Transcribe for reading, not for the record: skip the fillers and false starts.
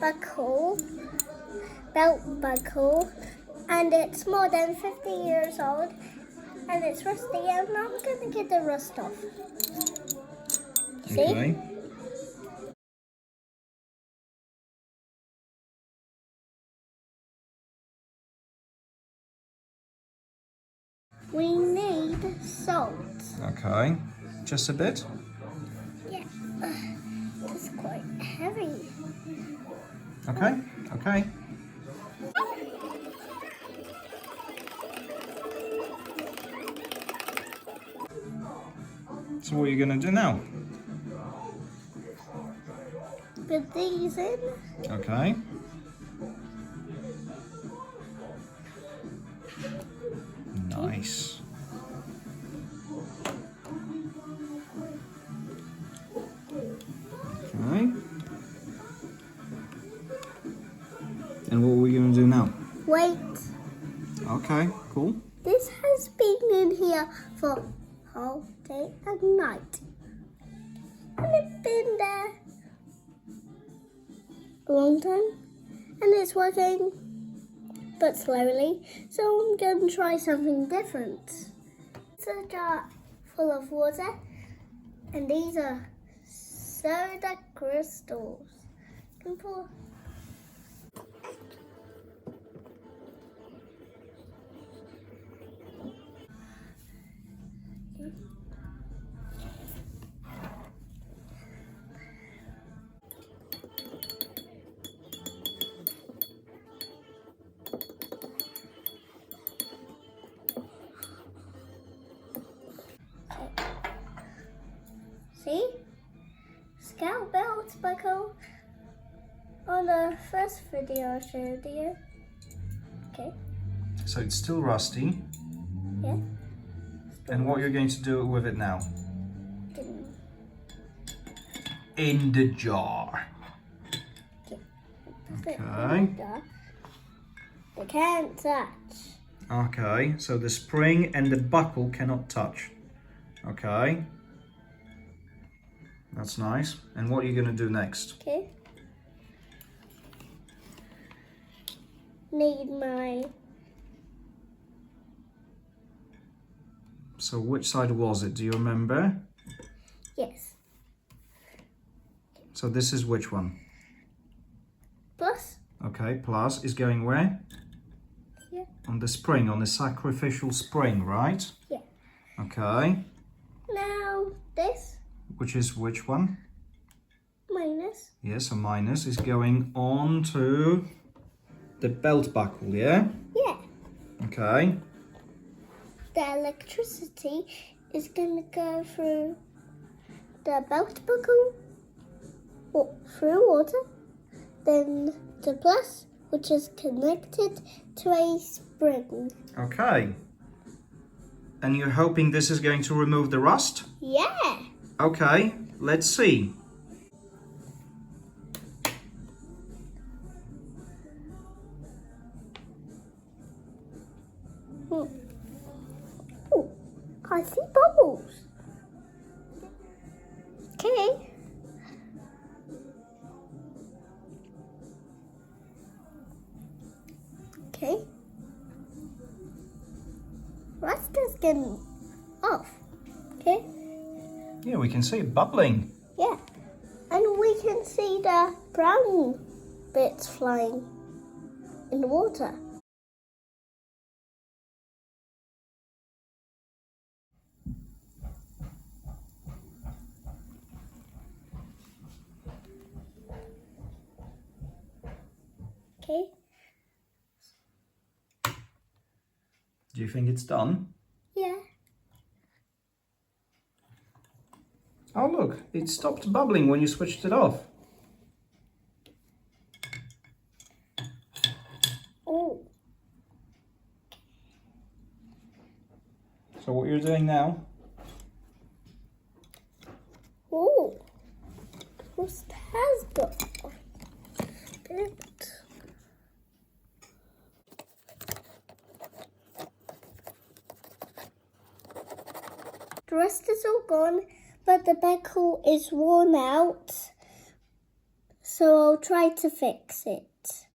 buckle, belt buckle, and it's more than 50 years old, and it's rusty, and I'm gonna get the rust off. See? Okay. We need salt. Okay. Just a bit? Yeah, it's quite heavy. Okay. Okay. So what are you gonna do now? Put these in. Okay. Nice. Okay. And what are we going to do now? Wait, Okay, cool. this has been in here for whole day and night. And it's been there a long time, and it's working, but slowly. So I'm going to try something different. It's a jar full of water, and these are soda crystals. Can pour. See? Scout belt buckle on the first video I showed you. Okay, So it's still rusty. yeah. And what you're going to do with it now? Didn't- In the jar. Okay. They can't touch. Okay, so the spring and the buckle cannot touch. Okay. That's nice. And what are you going to do next? Okay. Need my So which side was it? Do you remember? yes. So this is which one? Plus, Okay, plus is going where? yeah, On the spring, on the sacrificial spring, right? yeah. Okay. Now this Which is which one? minus. Yes, a minus is going on to the belt buckle, yeah? Yeah. Okay. The electricity is going to go through the belt buckle or through water, then the plus, which is connected to a spring. Okay. And you're hoping this is going to remove the rust? Yeah. Okay, let's see. Oh, I see bubbles. Okay. Okay. Rust is getting off. Okay. Yeah, we can see it bubbling. Yeah. And we can see the brown bits flying in the water. Okay. Do you think it's done? Yeah. Oh look, it stopped bubbling when you switched it off. Oh. So what you're doing now? Oh. Rust has got it. The rest is all gone, but the buckle is worn out. so I'll try to fix it.